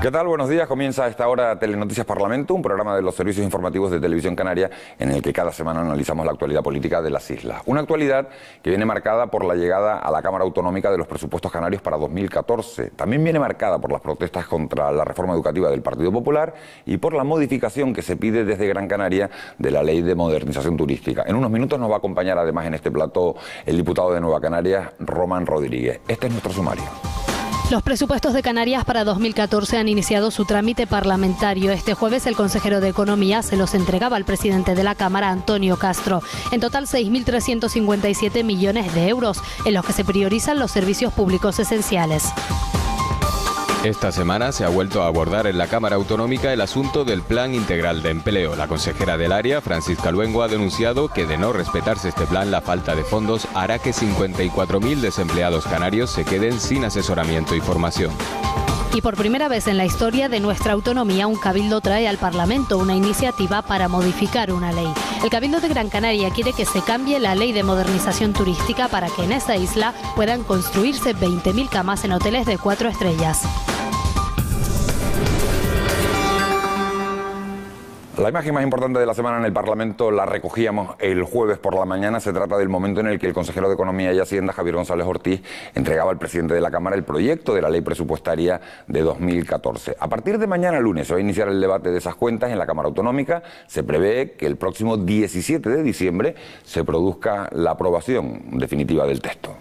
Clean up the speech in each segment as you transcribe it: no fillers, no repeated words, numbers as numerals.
¿Qué tal? Buenos días. Comienza a esta hora Telenoticias Parlamento, un programa de los servicios informativos de Televisión Canaria en el que cada semana analizamos la actualidad política de las islas. Una actualidad que viene marcada por la llegada a la Cámara Autonómica de los presupuestos canarios para 2014. También viene marcada por las protestas contra la reforma educativa del Partido Popular y por la modificación que se pide desde Gran Canaria de la Ley de Modernización Turística. En unos minutos nos va a acompañar además en este plató el diputado de Nueva Canarias, Román Rodríguez. Este es nuestro sumario. Los presupuestos de Canarias para 2014 han iniciado su trámite parlamentario. Este jueves el consejero de Economía se los entregaba al presidente de la Cámara, Antonio Castro. En total 6.357 millones de euros, en los que se priorizan los servicios públicos esenciales. Esta semana se ha vuelto a abordar en la Cámara Autonómica el asunto del Plan Integral de Empleo. La consejera del área, Francisca Luengo, ha denunciado que de no respetarse este plan, la falta de fondos hará que 54.000 desempleados canarios se queden sin asesoramiento y formación. Y por primera vez en la historia de nuestra autonomía, un cabildo trae al Parlamento una iniciativa para modificar una ley. El Cabildo de Gran Canaria quiere que se cambie la Ley de Modernización Turística para que en esta isla puedan construirse 20.000 camas en hoteles de 4 estrellas. La imagen más importante de la semana en el Parlamento la recogíamos el jueves por la mañana. Se trata del momento en el que el consejero de Economía y Hacienda, Javier González Ortiz, entregaba al presidente de la Cámara el proyecto de la ley presupuestaria de 2014. A partir de mañana lunes se va a iniciar el debate de esas cuentas en la Cámara Autonómica. Se prevé que el próximo 17 de diciembre se produzca la aprobación definitiva del texto.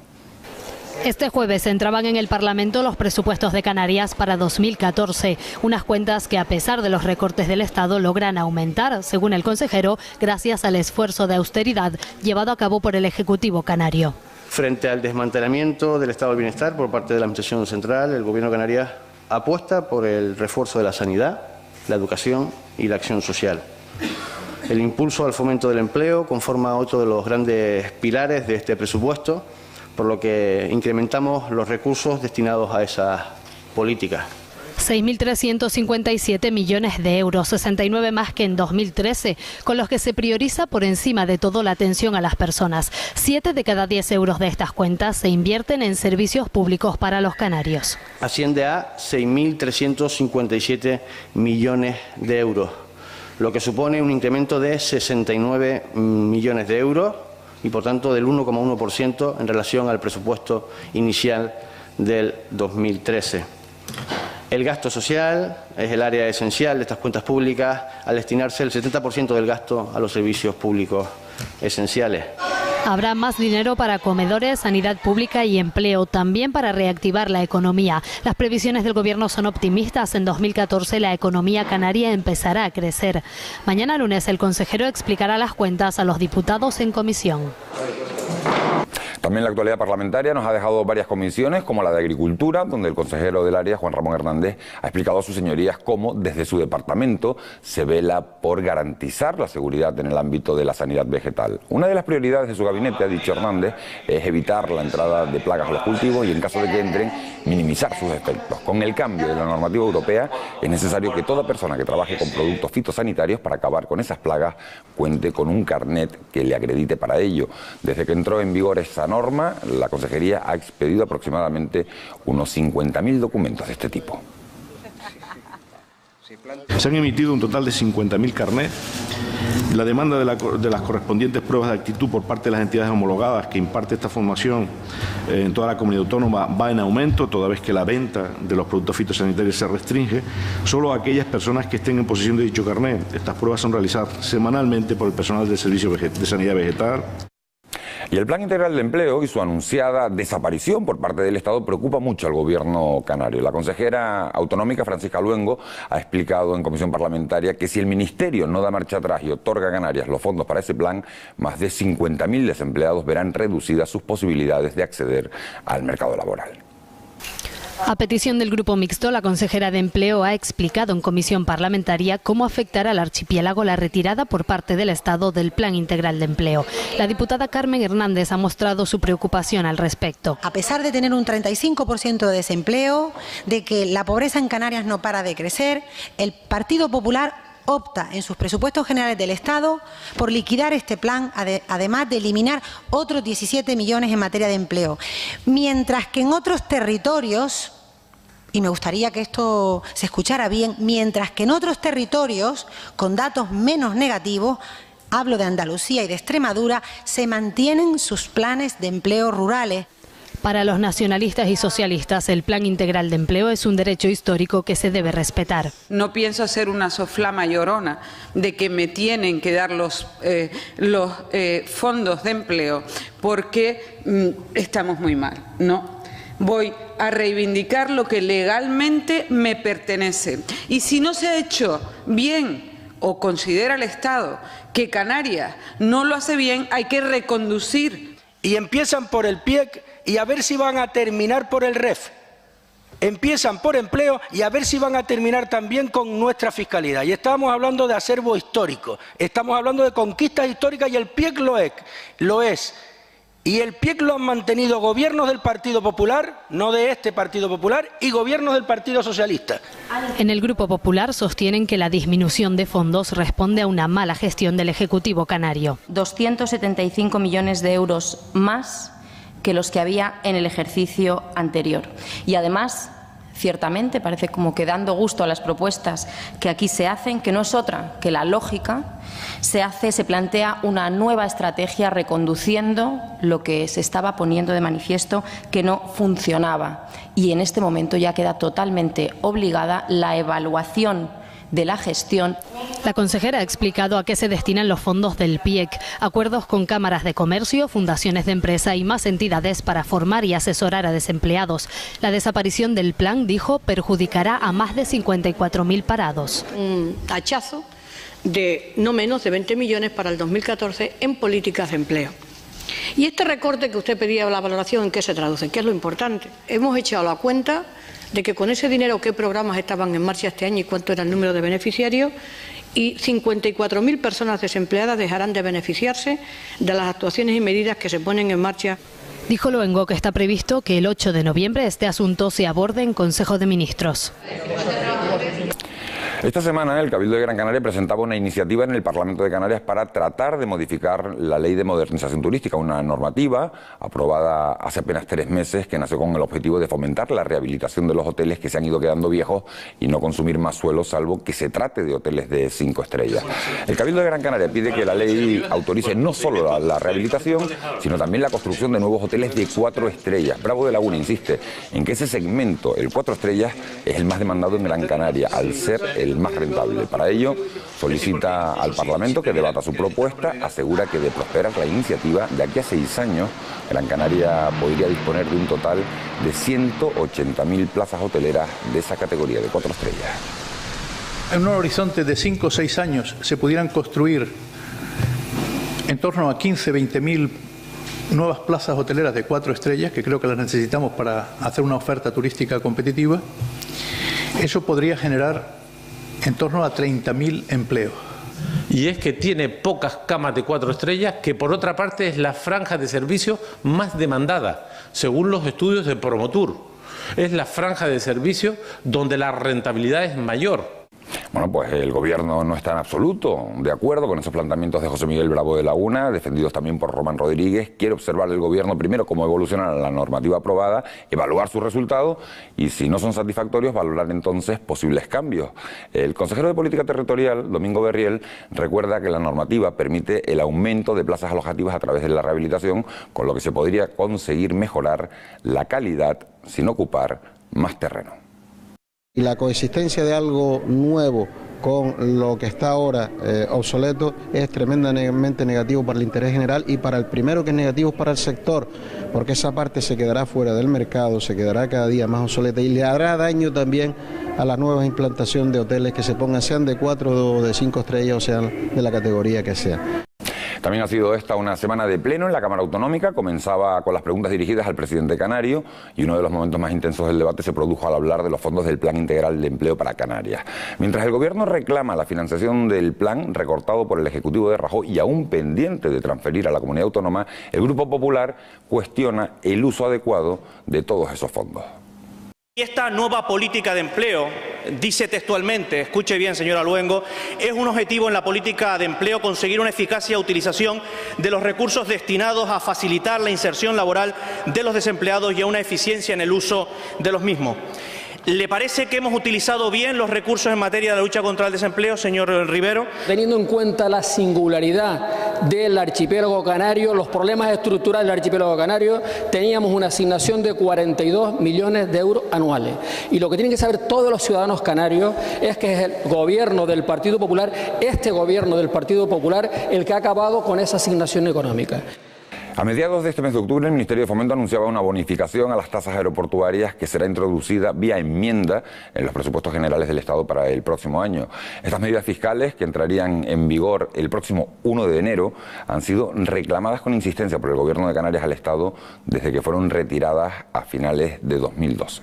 Este jueves entraban en el Parlamento los presupuestos de Canarias para 2014, unas cuentas que a pesar de los recortes del Estado logran aumentar, según el consejero, gracias al esfuerzo de austeridad llevado a cabo por el Ejecutivo canario. Frente al desmantelamiento del Estado del Bienestar por parte de la Administración Central, el Gobierno de Canarias apuesta por el refuerzo de la sanidad, la educación y la acción social. El impulso al fomento del empleo conforma otro de los grandes pilares de este presupuesto, por lo que incrementamos los recursos destinados a esas políticas. 6.357 millones de euros, 69 más que en 2013, con los que se prioriza por encima de todo la atención a las personas. 7 de cada 10 euros de estas cuentas se invierten en servicios públicos para los canarios. Asciende a 6.357 millones de euros, lo que supone un incremento de 69 millones de euros, y por tanto del 1,1% en relación al presupuesto inicial del 2013. El gasto social es el área esencial de estas cuentas públicas, al destinarse el 70% del gasto a los servicios públicos esenciales. Habrá más dinero para comedores, sanidad pública y empleo, también para reactivar la economía. Las previsiones del Gobierno son optimistas. En 2014 la economía canaria empezará a crecer. Mañana lunes el consejero explicará las cuentas a los diputados en comisión. También la actualidad parlamentaria nos ha dejado varias comisiones, como la de Agricultura, donde el consejero del área, Juan Ramón Hernández, ha explicado a sus señorías cómo desde su departamento se vela por garantizar la seguridad en el ámbito de la sanidad vegetal. Una de las prioridades de su gabinete, ha dicho Hernández, es evitar la entrada de plagas a los cultivos y, en caso de que entren, minimizar sus efectos. Con el cambio de la normativa europea es necesario que toda persona que trabaje con productos fitosanitarios para acabar con esas plagas cuente con un carnet que le acredite para ello. Desde que entró en vigor esa norma, la Consejería ha expedido aproximadamente unos 50.000 documentos de este tipo. Se han emitido un total de 50.000 carnets. La demanda de las correspondientes pruebas de actitud por parte de las entidades homologadas que imparte esta formación en toda la comunidad autónoma va en aumento, toda vez que la venta de los productos fitosanitarios se restringe solo a aquellas personas que estén en posesión de dicho carnet. Estas pruebas son realizadas semanalmente por el personal del Servicio de Sanidad Vegetal. Y el Plan Integral de Empleo y su anunciada desaparición por parte del Estado preocupa mucho al Gobierno canario. La consejera autonómica, Francisca Luengo, ha explicado en comisión parlamentaria que si el Ministerio no da marcha atrás y otorga a Canarias los fondos para ese plan, más de 50.000 desempleados verán reducidas sus posibilidades de acceder al mercado laboral. A petición del Grupo Mixto, la consejera de Empleo ha explicado en comisión parlamentaria cómo afectará al archipiélago la retirada por parte del Estado del Plan Integral de Empleo. La diputada Carmen Hernández ha mostrado su preocupación al respecto. A pesar de tener un 35% de desempleo, de que la pobreza en Canarias no para de crecer, el Partido Popular opta en sus presupuestos generales del Estado por liquidar este plan, además de eliminar otros 17 millones en materia de empleo. Mientras que en otros territorios y me gustaría que esto se escuchara bien, mientras que en otros territorios, con datos menos negativos, hablo de Andalucía y de Extremadura, se mantienen sus planes de empleo rurales. Para los nacionalistas y socialistas, el Plan Integral de Empleo es un derecho histórico que se debe respetar. No pienso hacer una soflama llorona de que me tienen que dar los fondos de empleo porque estamos muy mal, no. Voy a reivindicar lo que legalmente me pertenece. Y si no se ha hecho bien o considera el Estado que Canarias no lo hace bien, hay que reconducir. Y empiezan por el PIEC y a ver si van a terminar por el REF. Empiezan por empleo y a ver si van a terminar también con nuestra fiscalidad. Y estamos hablando de acervo histórico, estamos hablando de conquistas históricas y el PIEC lo es. Y el PIEC lo han mantenido gobiernos del Partido Popular, no de este Partido Popular, y gobiernos del Partido Socialista. En el Grupo Popular sostienen que la disminución de fondos responde a una mala gestión del Ejecutivo canario. 275 millones de euros más que los que había en el ejercicio anterior. Y además, ciertamente, parece como que dando gusto a las propuestas que aquí se hacen, que no es otra que la lógica, se plantea una nueva estrategia reconduciendo lo que se estaba poniendo de manifiesto que no funcionaba. Y en este momento ya queda totalmente obligada la evaluación de la gestión. La consejera ha explicado a qué se destinan los fondos del PIEC, acuerdos con cámaras de comercio, fundaciones de empresa y más entidades para formar y asesorar a desempleados. La desaparición del plan, dijo, perjudicará a más de 54.000 parados. Un hachazo de no menos de 20 millones para el 2014 en políticas de empleo. Y este recorte que usted pedía la valoración, ¿en qué se traduce? ¿Qué es lo importante? Hemos echado la cuenta de que con ese dinero qué programas estaban en marcha este año y cuánto era el número de beneficiarios, y 54.000 personas desempleadas dejarán de beneficiarse de las actuaciones y medidas que se ponen en marcha. Dijo Luengo que está previsto que el 8 de noviembre este asunto se aborde en Consejo de Ministros. Esta semana el Cabildo de Gran Canaria presentaba una iniciativa en el Parlamento de Canarias para tratar de modificar la Ley de Modernización Turística, una normativa aprobada hace apenas 3 meses que nació con el objetivo de fomentar la rehabilitación de los hoteles que se han ido quedando viejos y no consumir más suelo, salvo que se trate de hoteles de 5 estrellas. El Cabildo de Gran Canaria pide que la ley autorice no solo la rehabilitación, sino también la construcción de nuevos hoteles de 4 estrellas. Bravo de Laguna insiste en que ese segmento, el 4 estrellas, es el más demandado en Gran Canaria, al ser el más rentable. Para ello, solicita al Parlamento que debata su propuesta, asegura que de prosperar la iniciativa, de aquí a 6 años, Gran Canaria podría disponer de un total de 180.000 plazas hoteleras de esa categoría, de 4 estrellas. En un horizonte de 5 o 6 años se pudieran construir en torno a 15-20.000 nuevas plazas hoteleras de 4 estrellas, que creo que las necesitamos para hacer una oferta turística competitiva. Eso podría generar en torno a 30.000 empleos. Y es que tiene pocas camas de 4 estrellas, que por otra parte es la franja de servicio más demandada, según los estudios de Promotur. Es la franja de servicio donde la rentabilidad es mayor. Bueno, pues el Gobierno no está en absoluto de acuerdo con esos planteamientos de José Miguel Bravo de Laguna, defendidos también por Román Rodríguez. Quiere observar el Gobierno primero cómo evoluciona la normativa aprobada, evaluar sus resultados y, si no son satisfactorios, valorar entonces posibles cambios. El consejero de Política Territorial, Domingo Berriel, recuerda que la normativa permite el aumento de plazas alojativas a través de la rehabilitación, con lo que se podría conseguir mejorar la calidad sin ocupar más terreno. Y la coexistencia de algo nuevo con lo que está ahora obsoleto es tremendamente negativo para el interés general y para el primero, que es negativo para el sector, porque esa parte se quedará fuera del mercado, se quedará cada día más obsoleta y le hará daño también a las nuevas implantaciones de hoteles que se pongan, sean de 4 o de 5 estrellas o sean de la categoría que sea. También ha sido esta una semana de pleno en la Cámara Autonómica. Comenzaba con las preguntas dirigidas al presidente canario y uno de los momentos más intensos del debate se produjo al hablar de los fondos del Plan Integral de Empleo para Canarias. Mientras el Gobierno reclama la financiación del plan recortado por el Ejecutivo de Rajoy y aún pendiente de transferir a la comunidad autónoma, el Grupo Popular cuestiona el uso adecuado de todos esos fondos. Y esta nueva política de empleo, dice textualmente, escuche bien señora Luengo, es un objetivo en la política de empleo conseguir una eficacia utilización de los recursos destinados a facilitar la inserción laboral de los desempleados y a una eficiencia en el uso de los mismos. ¿Le parece que hemos utilizado bien los recursos en materia de la lucha contra el desempleo, señor Rivero? Teniendo en cuenta la singularidad del archipiélago canario, los problemas estructurales del archipiélago canario, teníamos una asignación de 42 millones de euros anuales. Y lo que tienen que saber todos los ciudadanos canarios es que es el gobierno del Partido Popular, este gobierno del Partido Popular, el que ha acabado con esa asignación económica. A mediados de este mes de octubre, el Ministerio de Fomento anunciaba una bonificación a las tasas aeroportuarias que será introducida vía enmienda en los presupuestos generales del Estado para el próximo año. Estas medidas fiscales, que entrarían en vigor el próximo 1 de enero, han sido reclamadas con insistencia por el Gobierno de Canarias al Estado desde que fueron retiradas a finales de 2012.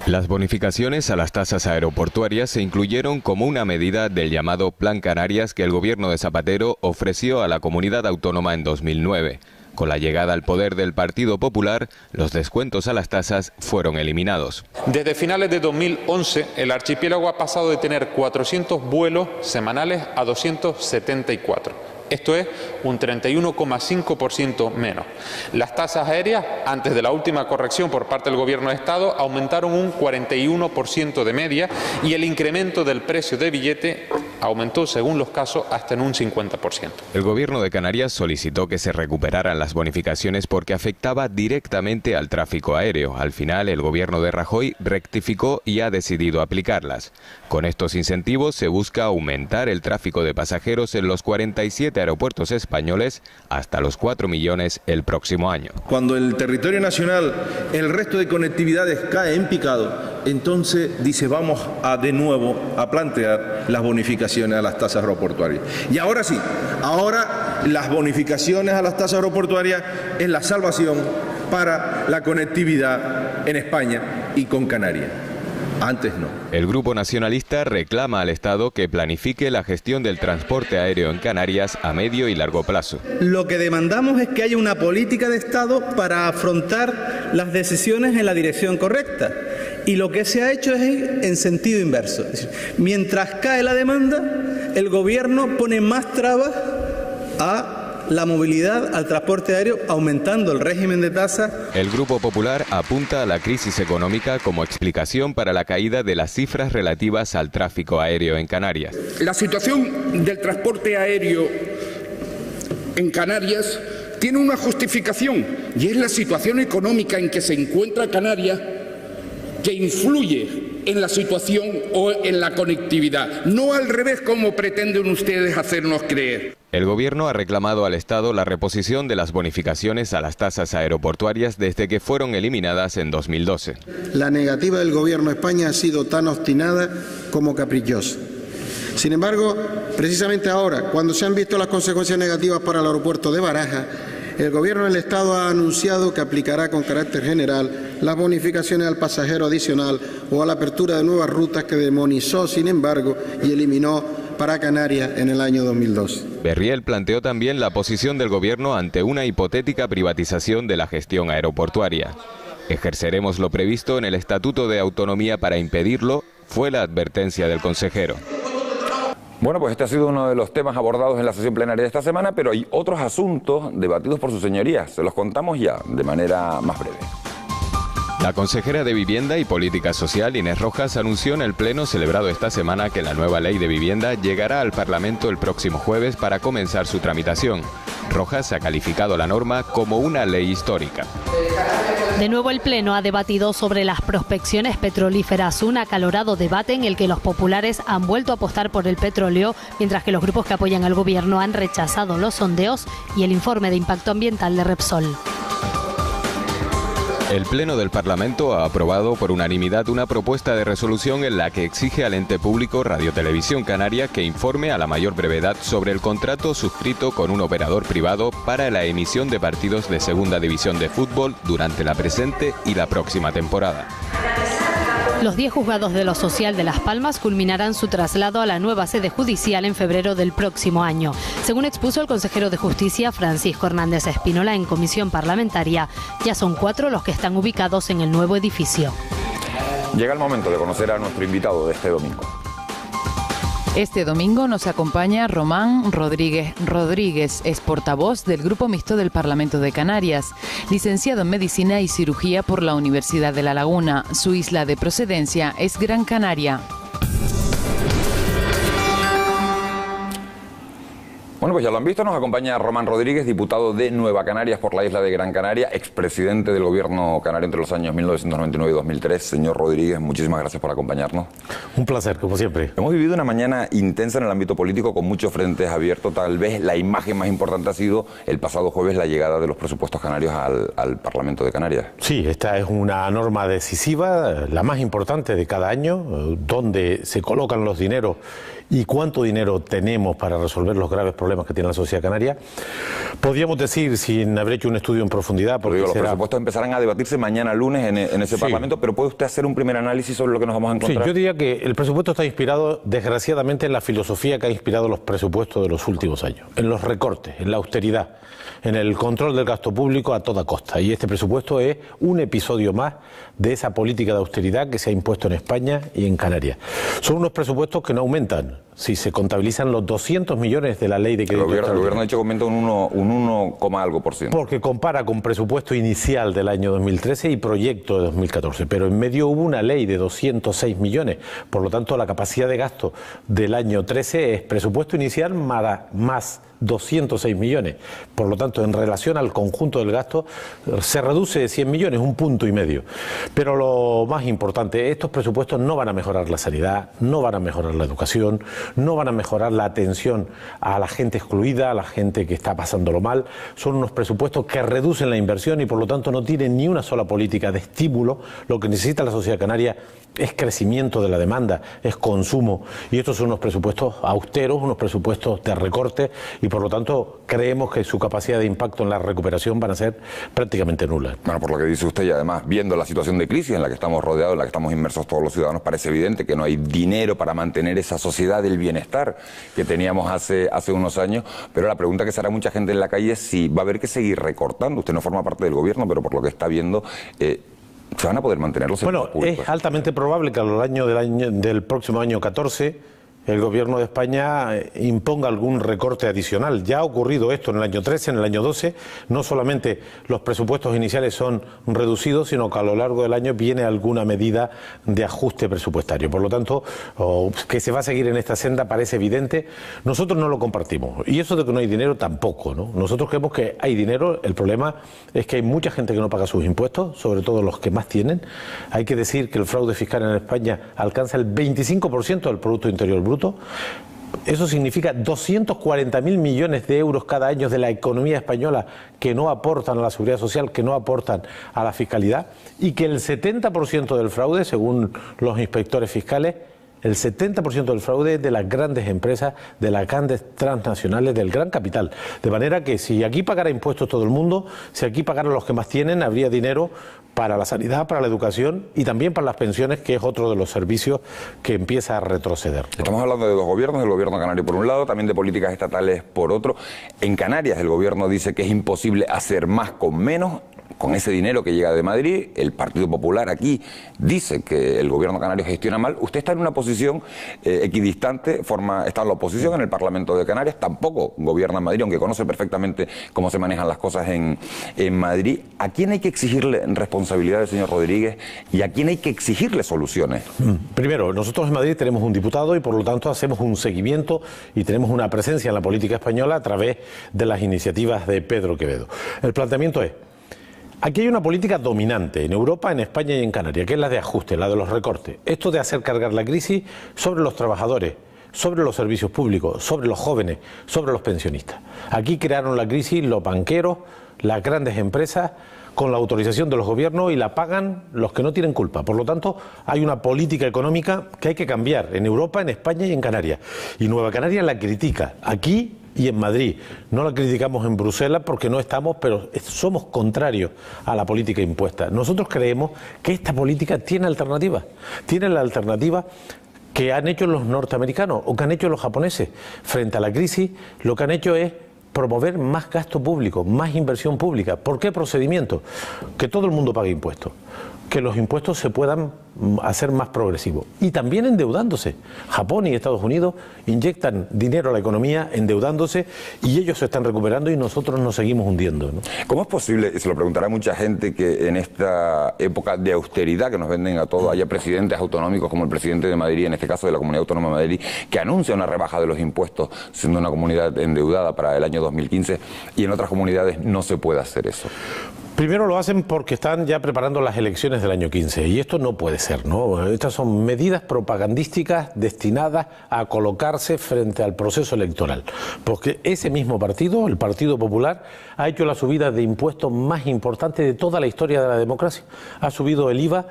Las bonificaciones a las tasas aeroportuarias se incluyeron como una medida del llamado Plan Canarias que el gobierno de Zapatero ofreció a la comunidad autónoma en 2009. Con la llegada al poder del Partido Popular, los descuentos a las tasas fueron eliminados. Desde finales de 2011, el archipiélago ha pasado de tener 400 vuelos semanales a 274. Esto es un 31,5% menos. Las tasas aéreas, antes de la última corrección por parte del Gobierno de Estado, aumentaron un 41% de media y el incremento del precio de billete aumentó, según los casos, hasta en un 50%. El Gobierno de Canarias solicitó que se recuperaran las bonificaciones porque afectaba directamente al tráfico aéreo. Al final, el Gobierno de Rajoy rectificó y ha decidido aplicarlas. Con estos incentivos se busca aumentar el tráfico de pasajeros en los 47 aeropuertos españoles hasta los 4 millones el próximo año. Cuando el territorio nacional, el resto de conectividades cae en picado, entonces dice vamos a de nuevo a plantear las bonificaciones a las tasas aeroportuarias. Y ahora sí, ahora las bonificaciones a las tasas aeroportuarias es la salvación para la conectividad en España y con Canarias. Antes no. El Grupo Nacionalista reclama al Estado que planifique la gestión del transporte aéreo en Canarias a medio y largo plazo. Lo que demandamos es que haya una política de Estado para afrontar las decisiones en la dirección correcta. Y lo que se ha hecho es en sentido inverso. Es decir, mientras cae la demanda, el Gobierno pone más trabas a la movilidad, al transporte aéreo, aumentando el régimen de tasas. El Grupo Popular apunta a la crisis económica como explicación para la caída de las cifras relativas al tráfico aéreo en Canarias. La situación del transporte aéreo en Canarias tiene una justificación y es la situación económica en que se encuentra Canarias que influye en la situación o en la conectividad, no al revés como pretenden ustedes hacernos creer. El Gobierno ha reclamado al Estado la reposición de las bonificaciones a las tasas aeroportuarias desde que fueron eliminadas en 2012. La negativa del Gobierno de España ha sido tan obstinada como caprichosa. Sin embargo, precisamente ahora, cuando se han visto las consecuencias negativas para el aeropuerto de Barajas, el Gobierno del Estado ha anunciado que aplicará con carácter general las bonificaciones al pasajero adicional o a la apertura de nuevas rutas que demonizó, sin embargo, y eliminó para Canarias en el año 2012. Berriel planteó también la posición del Gobierno ante una hipotética privatización de la gestión aeroportuaria. Ejerceremos lo previsto en el Estatuto de Autonomía para impedirlo, fue la advertencia del consejero. Bueno, pues este ha sido uno de los temas abordados en la sesión plenaria de esta semana, pero hay otros asuntos debatidos por sus señorías. Se los contamos ya de manera más breve. La consejera de Vivienda y Política Social, Inés Rojas, anunció en el pleno celebrado esta semana que la nueva ley de vivienda llegará al Parlamento el próximo jueves para comenzar su tramitación. Rojas ha calificado la norma como una ley histórica. De nuevo el Pleno ha debatido sobre las prospecciones petrolíferas, un acalorado debate en el que los populares han vuelto a apostar por el petróleo, mientras que los grupos que apoyan al gobierno han rechazado los sondeos y el informe de impacto ambiental de Repsol. El Pleno del Parlamento ha aprobado por unanimidad una propuesta de resolución en la que exige al ente público Radio Televisión Canaria que informe a la mayor brevedad sobre el contrato suscrito con un operador privado para la emisión de partidos de Segunda División de Fútbol durante la presente y la próxima temporada. Los 10 juzgados de lo social de Las Palmas culminarán su traslado a la nueva sede judicial en febrero del próximo año. Según expuso el consejero de Justicia, Francisco Hernández Espínola, en comisión parlamentaria, ya son 4 los que están ubicados en el nuevo edificio. Llega el momento de conocer a nuestro invitado de este domingo. Este domingo nos acompaña Román Rodríguez Rodríguez, es portavoz del Grupo Mixto del Parlamento de Canarias, licenciado en Medicina y Cirugía por la Universidad de La Laguna. Su isla de procedencia es Gran Canaria. Bueno, pues ya lo han visto, nos acompaña Román Rodríguez, diputado de Nueva Canarias por la isla de Gran Canaria, expresidente del gobierno canario entre los años 1999 y 2003. Señor Rodríguez, muchísimas gracias por acompañarnos. Un placer, como siempre. Hemos vivido una mañana intensa en el ámbito político con muchos frentes abiertos. Tal vez la imagen más importante ha sido el pasado jueves la llegada de los presupuestos canarios al Parlamento de Canarias. Sí, esta es una norma decisiva, la más importante de cada año, donde se colocan los dineros y cuánto dinero tenemos para resolver los graves problemas que tiene la sociedad canaria. Podríamos decir, sin haber hecho un estudio en profundidad... porque los presupuestos empezarán a debatirse mañana lunes en ese Parlamento, pero ¿puede usted hacer un primer análisis sobre lo que nos vamos a encontrar? Sí, yo diría que el presupuesto está inspirado, desgraciadamente, en la filosofía que ha inspirado los presupuestos de los últimos años, en los recortes, en la austeridad, en el control del gasto público a toda costa. Y este presupuesto es un episodio más de esa política de austeridad que se ha impuesto en España y en Canarias. Son unos presupuestos que no aumentan si se contabilizan los 200 millones de la ley de crédito. El gobierno ha dicho que aumenta un 1, algo por ciento. Porque compara con presupuesto inicial del año 2013 y proyecto de 2014. Pero en medio hubo una ley de 206 millones. Por lo tanto, la capacidad de gasto del año 13 es presupuesto inicial más 206 millones. Por lo tanto, en relación al conjunto del gasto, se reduce de 100 millones, 1,5 puntos. Pero lo más importante, estos presupuestos no van a mejorar la sanidad, no van a mejorar la educación, no van a mejorar la atención a la gente excluida, a la gente que está pasándolo mal. Son unos presupuestos que reducen la inversión y por lo tanto no tienen ni una sola política de estímulo. Lo que necesita la sociedad canaria es crecimiento de la demanda, es consumo. Y estos son unos presupuestos austeros, unos presupuestos de recorte y por lo tanto creemos que su capacidad de impacto en la recuperación van a ser prácticamente nulas. Bueno, por lo que dice usted y además viendo la situación de crisis en la que estamos rodeados, en la que estamos inmersos todos los ciudadanos, parece evidente que no hay dinero para mantener esa sociedad del bienestar que teníamos hace unos años, pero la pregunta que se hará mucha gente en la calle es si va a haber que seguir recortando. Usted no forma parte del gobierno, pero por lo que está viendo... ¿se van a poder mantener los servicios públicos? Es altamente probable que a lo largo del próximo año 14 el gobierno de España imponga algún recorte adicional. Ya ha ocurrido esto en el año 13, en el año 12. No solamente los presupuestos iniciales son reducidos, sino que a lo largo del año viene alguna medida de ajuste presupuestario. Por lo tanto, que se va a seguir en esta senda parece evidente. Nosotros no lo compartimos. Y eso de que no hay dinero tampoco, ¿no? Nosotros creemos que hay dinero. El problema es que hay mucha gente que no paga sus impuestos, sobre todo los que más tienen. Hay que decir que el fraude fiscal en España alcanza el 25% del Producto Interior Bruto. Eso significa 240.000 millones de euros cada año de la economía española que no aportan a la seguridad social, que no aportan a la fiscalidad, y que el 70% del fraude, según los inspectores fiscales, el 70% del fraude es de las grandes empresas, de las grandes transnacionales, del gran capital. De manera que si aquí pagara impuestos todo el mundo, si aquí pagaran los que más tienen, habría dinero para la sanidad, para la educación y también para las pensiones, que es otro de los servicios que empieza a retroceder. Estamos hablando de dos gobiernos, del gobierno canario por un lado, también de políticas estatales por otro. En Canarias el gobierno dice que es imposible hacer más con menos. Con ese dinero que llega de Madrid, el Partido Popular aquí dice que el gobierno canario gestiona mal. Usted está en una posición equidistante, está en la oposición en el Parlamento de Canarias, tampoco gobierna en Madrid, aunque conoce perfectamente cómo se manejan las cosas en Madrid. ¿A quién hay que exigirle responsabilidades, señor Rodríguez, y a quién hay que exigirle soluciones? Primero, nosotros en Madrid tenemos un diputado y por lo tanto hacemos un seguimiento y tenemos una presencia en la política española a través de las iniciativas de Pedro Quevedo. El planteamiento es: aquí hay una política dominante en Europa, en España y en Canarias, que es la de ajuste, la de los recortes. Esto de hacer cargar la crisis sobre los trabajadores, sobre los servicios públicos, sobre los jóvenes, sobre los pensionistas. Aquí crearon la crisis los banqueros, las grandes empresas, con la autorización de los gobiernos, y la pagan los que no tienen culpa. Por lo tanto, hay una política económica que hay que cambiar en Europa, en España y en Canarias. Y Nueva Canarias la critica aquí y en Madrid. No la criticamos en Bruselas porque no estamos, pero somos contrarios a la política impuesta. Nosotros creemos que esta política tiene alternativas. Tiene la alternativa que han hecho los norteamericanos o que han hecho los japoneses. Frente a la crisis, lo que han hecho es promover más gasto público, más inversión pública. ¿Por qué procedimiento? Que todo el mundo pague impuestos. que los impuestos se puedan hacer más progresivos. Y también endeudándose. Japón y Estados Unidos inyectan dinero a la economía endeudándose y ellos se están recuperando y nosotros nos seguimos hundiendo, ¿no? ¿Cómo es posible, y se lo preguntará mucha gente, que en esta época de austeridad que nos venden a todos haya presidentes autonómicos como el presidente de Madrid, en este caso de la Comunidad Autónoma de Madrid, que anuncia una rebaja de los impuestos siendo una comunidad endeudada para el año 2015 y en otras comunidades no se puede hacer eso? Primero lo hacen porque están ya preparando las elecciones del año 15 y esto no puede ser, ¿no? Estas son medidas propagandísticas destinadas a colocarse frente al proceso electoral, porque ese mismo partido, el Partido Popular, ha hecho la subida de impuestos más importante de toda la historia de la democracia. Ha subido el IVA,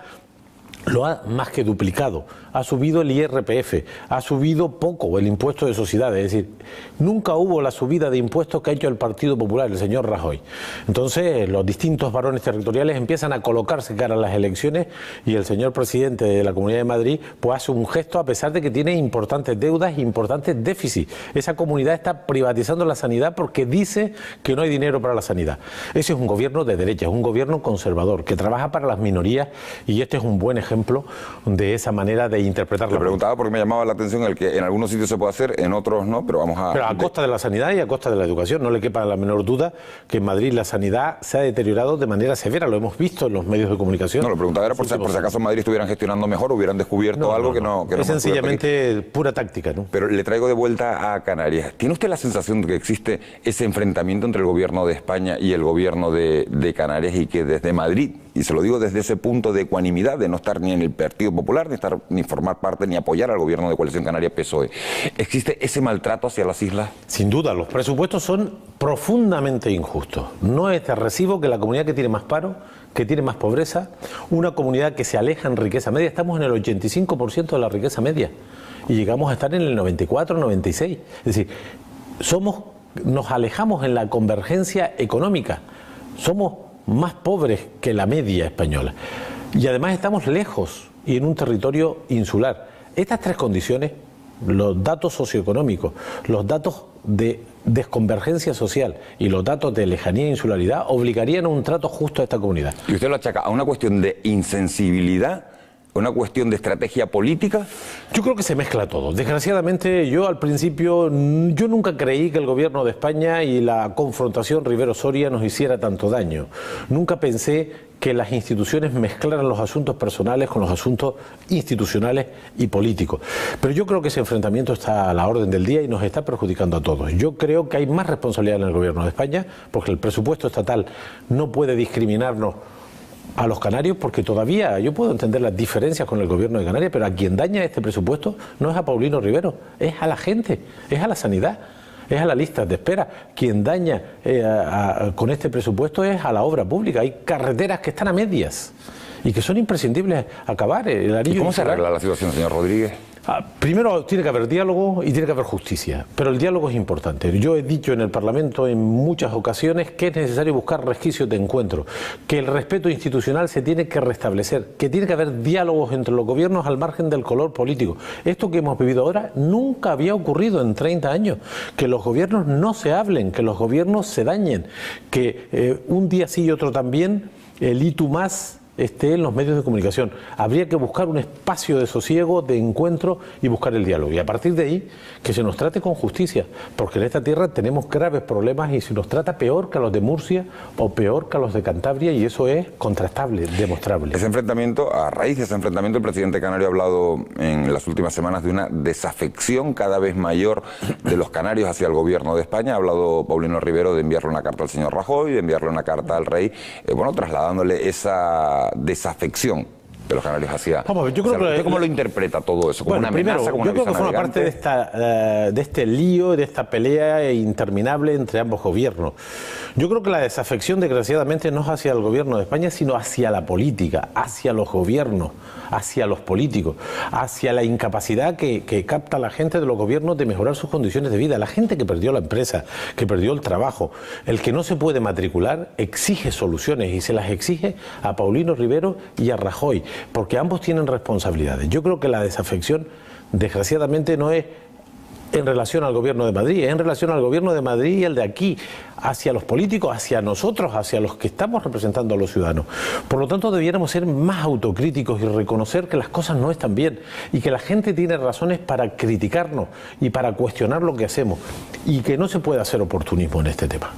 lo ha más que duplicado, ha subido el IRPF, ha subido poco el impuesto de sociedades, es decir, nunca hubo la subida de impuestos que ha hecho el Partido Popular, el señor Rajoy. Entonces los distintos varones territoriales empiezan a colocarse cara a las elecciones y el señor presidente de la Comunidad de Madrid pues hace un gesto a pesar de que tiene importantes deudas e importantes déficits. Esa comunidad está privatizando la sanidad porque dice que no hay dinero para la sanidad. Ese es un gobierno de derecha, es un gobierno conservador que trabaja para las minorías y este es un buen ejemplo de esa manera de interpretarlo. Le preguntaba porque me llamaba la atención el que en algunos sitios se puede hacer, en otros no, pero vamos a... Pero a costa de la sanidad y a costa de la educación. No le quepa la menor duda que en Madrid la sanidad se ha deteriorado de manera severa, lo hemos visto en los medios de comunicación. No, lo preguntaba era por si acaso en Madrid estuvieran gestionando mejor, hubieran descubierto algo que no... Es sencillamente pura táctica, ¿no? Pero le traigo de vuelta a Canarias. ¿Tiene usted la sensación de que existe ese enfrentamiento entre el gobierno de España y el gobierno de Canarias y que desde Madrid, y se lo digo desde ese punto de ecuanimidad, de no estar ni en el Partido Popular, ni formar parte, ni apoyar al gobierno de Coalición Canaria-PSOE, ¿existe ese maltrato hacia las islas? Sin duda, los presupuestos son profundamente injustos. No es de recibo que la comunidad que tiene más paro, que tiene más pobreza, una comunidad que se aleja en riqueza media, estamos en el 85% de la riqueza media y llegamos a estar en el 94, 96. Es decir, nos alejamos en la convergencia económica, somos más pobres que la media española y además estamos lejos y en un territorio insular. Estas tres condiciones, los datos socioeconómicos, los datos de desconvergencia social y los datos de lejanía e insularidad obligarían a un trato justo a esta comunidad. ¿Y usted lo achaca a una cuestión de insensibilidad? ¿Una cuestión de estrategia política? Yo creo que se mezcla todo. Desgraciadamente, yo al principio, yo nunca creí que el gobierno de España y la confrontación Rivero-Soria nos hiciera tanto daño. Nunca pensé que las instituciones mezclaran los asuntos personales con los asuntos institucionales y políticos. Pero yo creo que ese enfrentamiento está a la orden del día y nos está perjudicando a todos. Yo creo que hay más responsabilidad en el gobierno de España porque el presupuesto estatal no puede discriminarnos a los canarios, porque todavía yo puedo entender las diferencias con el gobierno de Canarias, pero a quien daña este presupuesto no es a Paulino Rivero, es a la gente, es a la sanidad, es a la lista de espera. Quien daña con este presupuesto es a la obra pública. Hay carreteras que están a medias y que son imprescindibles acabar. ¿Y cómo se arregla la situación, señor Rodríguez? Primero tiene que haber diálogo y tiene que haber justicia, pero el diálogo es importante. Yo he dicho en el Parlamento en muchas ocasiones que es necesario buscar resquicios de encuentro, que el respeto institucional se tiene que restablecer, que tiene que haber diálogos entre los gobiernos al margen del color político. Esto que hemos vivido ahora nunca había ocurrido en 30 años, que los gobiernos no se hablen, que los gobiernos se dañen, que un día sí y otro también el y tú más esté en los medios de comunicación. Habría que buscar un espacio de sosiego, de encuentro y buscar el diálogo. Y a partir de ahí, que se nos trate con justicia, porque en esta tierra tenemos graves problemas y se nos trata peor que a los de Murcia o peor que a los de Cantabria y eso es contrastable, demostrable. Ese enfrentamiento, a raíz de ese enfrentamiento, el presidente canario ha hablado en las últimas semanas de una desafección cada vez mayor de los canarios hacia el gobierno de España. Ha hablado Paulino Rivero de enviarle una carta al señor Rajoy, de enviarle una carta al rey, trasladándole esa desafección de los canarios hacia... Vamos, yo creo que ¿Cómo lo interpreta todo eso? ¿Como una amenaza, como una yo creo que forma parte de este lío, de esta pelea interminable entre ambos gobiernos. Yo creo que la desafección, desgraciadamente, no es hacia el gobierno de España, sino hacia la política, hacia los gobiernos, hacia los políticos, hacia la incapacidad que capta la gente de los gobiernos de mejorar sus condiciones de vida. La gente que perdió la empresa, que perdió el trabajo, el que no se puede matricular, exige soluciones y se las exige a Paulino Rivero y a Rajoy, porque ambos tienen responsabilidades. Yo creo que la desafección, desgraciadamente, no es en relación al Gobierno de Madrid, es en relación al Gobierno de Madrid y el de aquí, hacia los políticos, hacia nosotros, hacia los que estamos representando a los ciudadanos. Por lo tanto, debiéramos ser más autocríticos y reconocer que las cosas no están bien y que la gente tiene razones para criticarnos y para cuestionar lo que hacemos y que no se puede hacer oportunismo en este tema.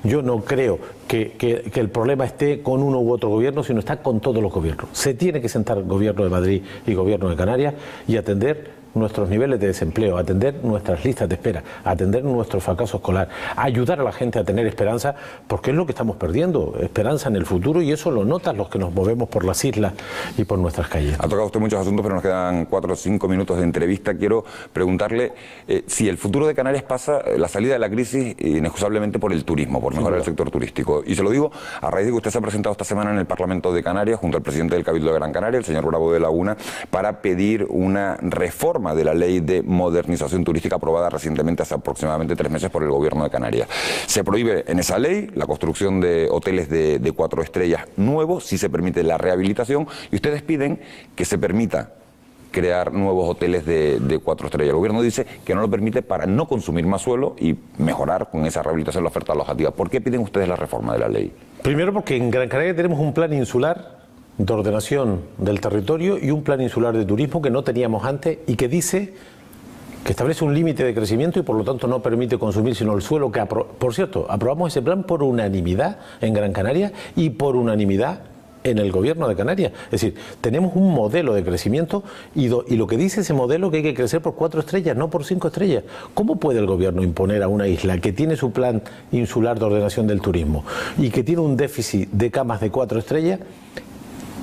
Yo no creo que el problema esté con uno u otro gobierno, sino está con todos los gobiernos. Se tiene que sentar el Gobierno de Madrid y Gobierno de Canarias y atender nuestros niveles de desempleo, atender nuestras listas de espera, atender nuestro fracaso escolar, ayudar a la gente a tener esperanza, porque es lo que estamos perdiendo, esperanza en el futuro, y eso lo notan los que nos movemos por las islas y por nuestras calles. Ha tocado usted muchos asuntos, pero nos quedan 4 o 5 minutos de entrevista. Quiero preguntarle si el futuro de Canarias pasa la salida de la crisis inexcusablemente por el turismo, por mejorar el sector turístico. Y se lo digo a raíz de que usted se ha presentado esta semana en el Parlamento de Canarias junto al presidente del Cabildo de Gran Canaria, el señor Bravo de Laguna, para pedir una reforma de la ley de modernización turística aprobada recientemente hace aproximadamente 3 meses por el Gobierno de Canarias. Se prohíbe en esa ley la construcción de hoteles de 4 estrellas nuevos, si se permite la rehabilitación, y ustedes piden que se permita crear nuevos hoteles de 4 estrellas. El Gobierno dice que no lo permite para no consumir más suelo y mejorar con esa rehabilitación la oferta alojativa. ¿Por qué piden ustedes la reforma de la ley? Primero porque en Gran Canaria tenemos un plan insular de ordenación del territorio y un plan insular de turismo que no teníamos antes y que dice que establece un límite de crecimiento y por lo tanto no permite consumir sino el suelo que, por cierto, aprobamos ese plan por unanimidad en Gran Canaria y por unanimidad en el Gobierno de Canarias. Es decir, tenemos un modelo de crecimiento y lo que dice ese modelo que hay que crecer por 4 estrellas, no por 5 estrellas. ¿Cómo puede el Gobierno imponer a una isla que tiene su plan insular de ordenación del turismo y que tiene un déficit de camas de 4 estrellas,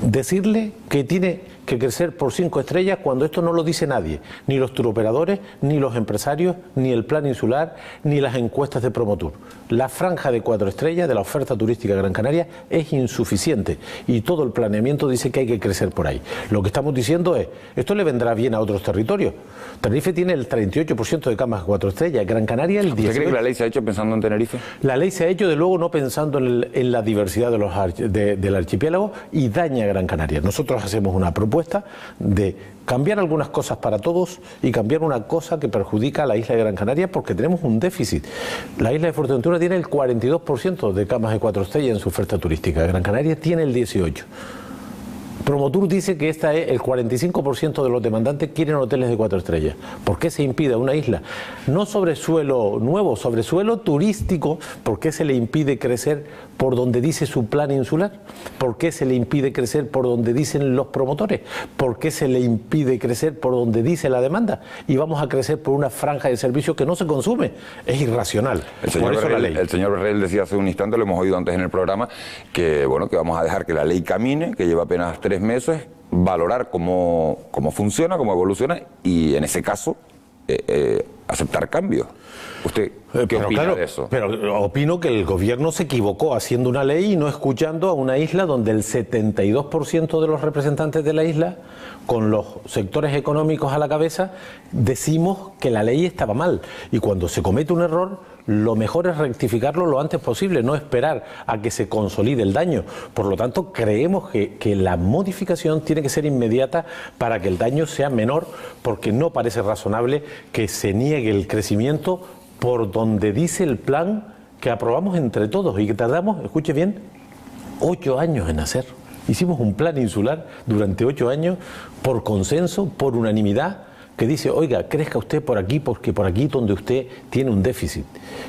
decirle que tiene que crecer por 5 estrellas cuando esto no lo dice nadie, ni los turoperadores, ni los empresarios, ni el plan insular, ni las encuestas de Promotur? La franja de 4 estrellas de la oferta turística de Gran Canaria es insuficiente y todo el planeamiento dice que hay que crecer por ahí. Lo que estamos diciendo es, esto le vendrá bien a otros territorios. Tenerife tiene el 38% de camas de 4 estrellas, Gran Canaria el 18%. ¿Usted cree que la ley se ha hecho pensando en Tenerife? La ley se ha hecho, de luego, no pensando en la diversidad del archipiélago y daña a Gran Canaria. Nosotros hacemos una propuesta de cambiar algunas cosas para todos y cambiar una cosa que perjudica a la isla de Gran Canaria porque tenemos un déficit. La isla de Fuerteventura tiene el 42% de camas de 4 estrellas en su oferta turística, Gran Canaria tiene el 18%. Promotur dice que esta es el 45% de los demandantes quieren hoteles de 4 estrellas. ¿Por qué se impide a una isla? No sobre suelo nuevo, sobre suelo turístico. ¿Por qué se le impide crecer por donde dice su plan insular? ¿Por qué se le impide crecer por donde dicen los promotores? ¿Por qué se le impide crecer por donde dice la demanda? Y vamos a crecer por una franja de servicios que no se consume. Es irracional. El señor Berrell decía hace un instante, lo hemos oído antes en el programa, que bueno, que vamos a dejar que la ley camine, que lleva apenas 3 meses, valorar cómo funciona, cómo evoluciona y en ese caso aceptar cambios. ¿Usted qué opina de eso? Pero opino que el Gobierno se equivocó haciendo una ley y no escuchando a una isla donde el 72% de los representantes de la isla, con los sectores económicos a la cabeza, decimos que la ley estaba mal. Y cuando se comete un error, lo mejor es rectificarlo lo antes posible, no esperar a que se consolide el daño. Por lo tanto, creemos que la modificación tiene que ser inmediata para que el daño sea menor, porque no parece razonable que se niegue el crecimiento por donde dice el plan que aprobamos entre todos y que tardamos, escuche bien, 8 años en hacer. Hicimos un plan insular durante 8 años por consenso, por unanimidad, que dice, oiga, crezca usted por aquí porque por aquí donde usted tiene un déficit.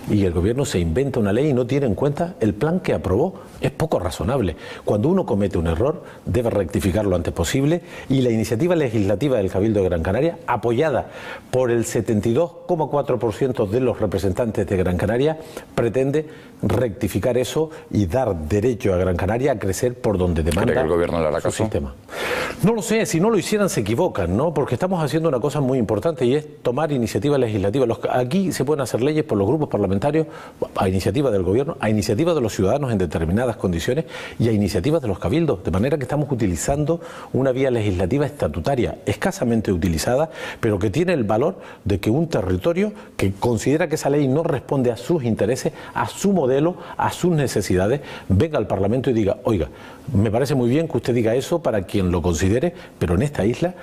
Y el Gobierno se inventa una ley y no tiene en cuenta el plan que aprobó. Es poco razonable. Cuando uno comete un error, debe rectificarlo lo antes posible y la iniciativa legislativa del Cabildo de Gran Canaria, apoyada por el 72,4% de los representantes de Gran Canaria, pretende rectificar eso y dar derecho a Gran Canaria a crecer por donde demanda. ¿Cree que el Gobierno le hará caso? Sistema. No lo sé, si no lo hicieran se equivocan, ¿no? Porque estamos haciendo una cosa muy importante y es tomar iniciativas legislativas. Aquí se pueden hacer leyes por los grupos parlamentarios a iniciativa del Gobierno, a iniciativa de los ciudadanos en determinadas condiciones y a iniciativas de los cabildos, de manera que estamos utilizando una vía legislativa estatutaria escasamente utilizada, pero que tiene el valor de que un territorio que considera que esa ley no responde a sus intereses, a su modelo, a sus necesidades, venga al Parlamento y diga, oiga, me parece muy bien que usted diga eso para quien lo considere, pero en esta isla,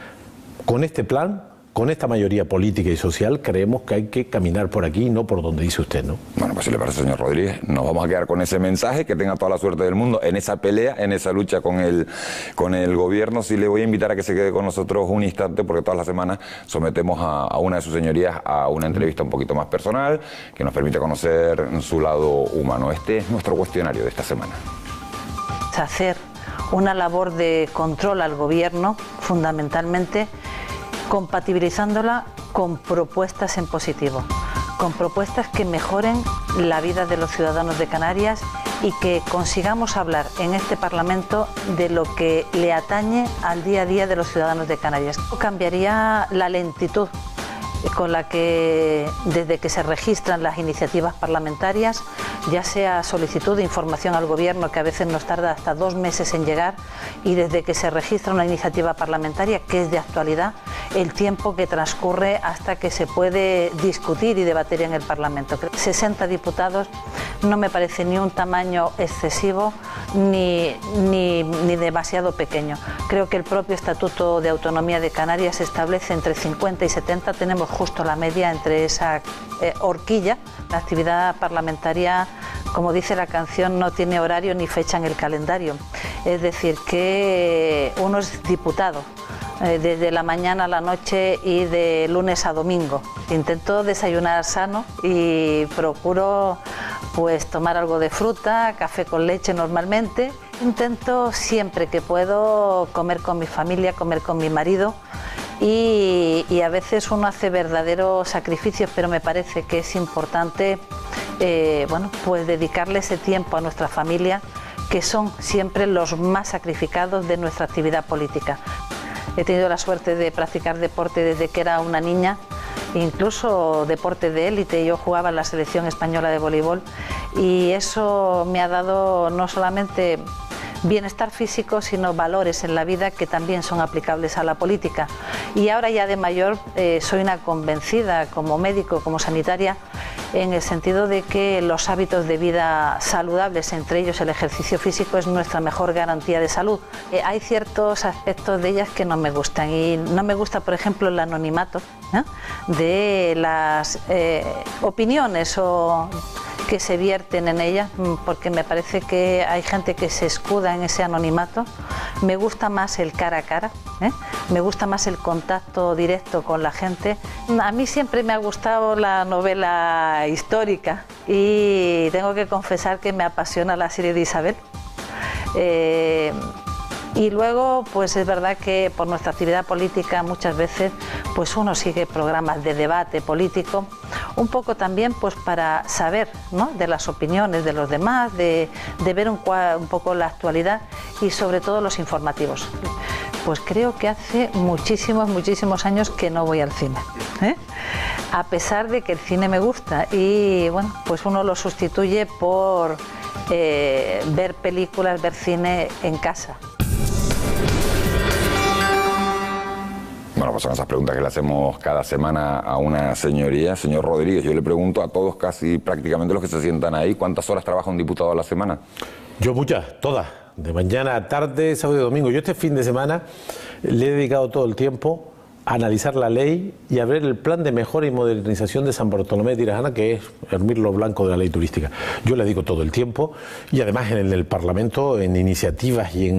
con este plan, con esta mayoría política y social, creemos que hay que caminar por aquí y no por donde dice usted, ¿no? Bueno, pues si le parece, señor Rodríguez, nos vamos a quedar con ese mensaje, que tenga toda la suerte del mundo en esa pelea, en esa lucha con el gobierno. Sí le voy a invitar a que se quede con nosotros un instante, porque todas las semanas sometemos a una de sus señorías a una entrevista un poquito más personal, que nos permite conocer su lado humano. Este es nuestro cuestionario de esta semana. Hacer una labor de control al gobierno, fundamentalmente compatibilizándola con propuestas en positivo, con propuestas que mejoren la vida de los ciudadanos de Canarias y que consigamos hablar en este Parlamento de lo que le atañe al día a día de los ciudadanos de Canarias. Cambiaría la lentitud con la que, desde que se registran las iniciativas parlamentarias, ya sea solicitud de información al Gobierno, que a veces nos tarda hasta 2 meses en llegar, y desde que se registra una iniciativa parlamentaria, que es de actualidad, el tiempo que transcurre hasta que se puede discutir y debatir en el Parlamento. 60 diputados no me parece ni un tamaño excesivo ni demasiado pequeño. Creo que el propio Estatuto de Autonomía de Canarias establece entre 50 y 70, tenemos justo la media entre esa horquilla. La actividad parlamentaria, como dice la canción, no tiene horario ni fecha en el calendario. Es decir, que uno es diputado desde la mañana a la noche y de lunes a domingo. Intento desayunar sano y procuro pues tomar algo de fruta, café con leche normalmente. Intento siempre que puedo comer con mi familia, comer con mi marido. Y a veces uno hace verdaderos sacrificios, pero me parece que es importante bueno, pues dedicarle ese tiempo a nuestra familia, que son siempre los más sacrificados de nuestra actividad política. He tenido la suerte de practicar deporte desde que era una niña, incluso deporte de élite. Yo jugaba en la selección española de voleibol y eso me ha dado no solamente bienestar físico, sino valores en la vida que también son aplicables a la política. Y ahora ya de mayor soy una convencida como médico, como sanitaria, en el sentido de que los hábitos de vida saludables, entre ellos el ejercicio físico, es nuestra mejor garantía de salud. Hay ciertos aspectos de ellas que no me gustan, y no me gusta, por ejemplo, el anonimato de las opiniones que se vierten en ella, porque me parece que hay gente que se escuda en ese anonimato. Me gusta más el cara a cara, me gusta más el contacto directo con la gente. A mí siempre me ha gustado la novela histórica y tengo que confesar que me apasiona la serie de Isabel. Y luego, pues es verdad que por nuestra actividad política muchas veces pues uno sigue programas de debate político, un poco también pues para saber, ¿no?, de las opiniones de los demás, de ver un poco la actualidad y sobre todo los informativos. Pues creo que hace muchísimos años que no voy al cine, a pesar de que el cine me gusta, y bueno, pues uno lo sustituye por ver películas, ver cine en casa. Bueno, pues son esas preguntas que le hacemos cada semana a una señoría. Señor Rodríguez, yo le pregunto a todos, casi prácticamente los que se sientan ahí, ¿cuántas horas trabaja un diputado a la semana? Yo muchas, todas, de mañana a tarde, sábado y domingo. Yo este fin de semana le he dedicado todo el tiempo a analizar la ley y a ver el plan de mejora y modernización de San Bartolomé de Tirajana, que es el mirlo blanco de la ley turística. Yo le dedico todo el tiempo, y además en el Parlamento, en iniciativas y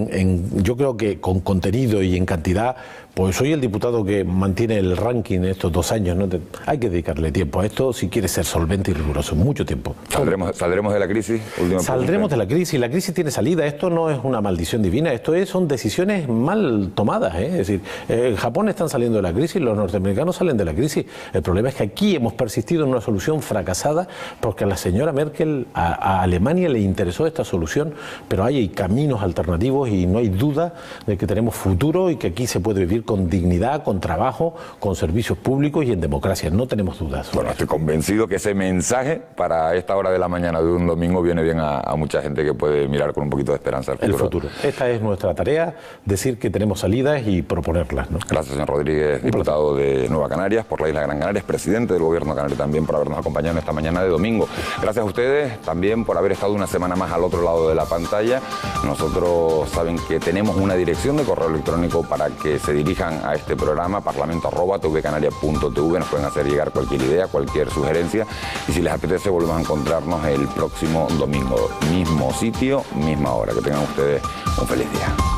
yo creo que con contenido y en cantidad, pues soy el diputado que mantiene el ranking estos 2 años, ¿no? Hay que dedicarle tiempo a esto si quiere ser solvente y riguroso, mucho tiempo. ¿Saldremos de la crisis? Saldremos de la crisis tiene salida. Esto no es una maldición divina, son decisiones mal tomadas, Es decir, en Japón están saliendo de la crisis, los norteamericanos salen de la crisis. El problema es que aquí hemos persistido en una solución fracasada porque a la señora Merkel, a Alemania le interesó esta solución, pero hay caminos alternativos y no hay duda de que tenemos futuro y que aquí se puede vivir con dignidad, con trabajo, con servicios públicos y en democracia. No tenemos dudas. Bueno, estoy convencido que ese mensaje para esta hora de la mañana de un domingo viene bien a mucha gente que puede mirar con un poquito de esperanza el futuro. Esta es nuestra tarea, decir que tenemos salidas y proponerlas, ¿no? Gracias, señor Rodríguez. Rodríguez, diputado de Nueva Canarias por la isla de Gran Canaria, presidente del Gobierno canario también, por habernos acompañado en esta mañana de domingo. Gracias a ustedes también por haber estado una semana más al otro lado de la pantalla. Nosotros saben que tenemos una dirección de correo electrónico para que se dirijan a este programa, parlamento@tvcanaria.tv. Nos pueden hacer llegar cualquier idea, cualquier sugerencia, y si les apetece volvemos a encontrarnos el próximo domingo. Mismo sitio, misma hora. Que tengan ustedes un feliz día.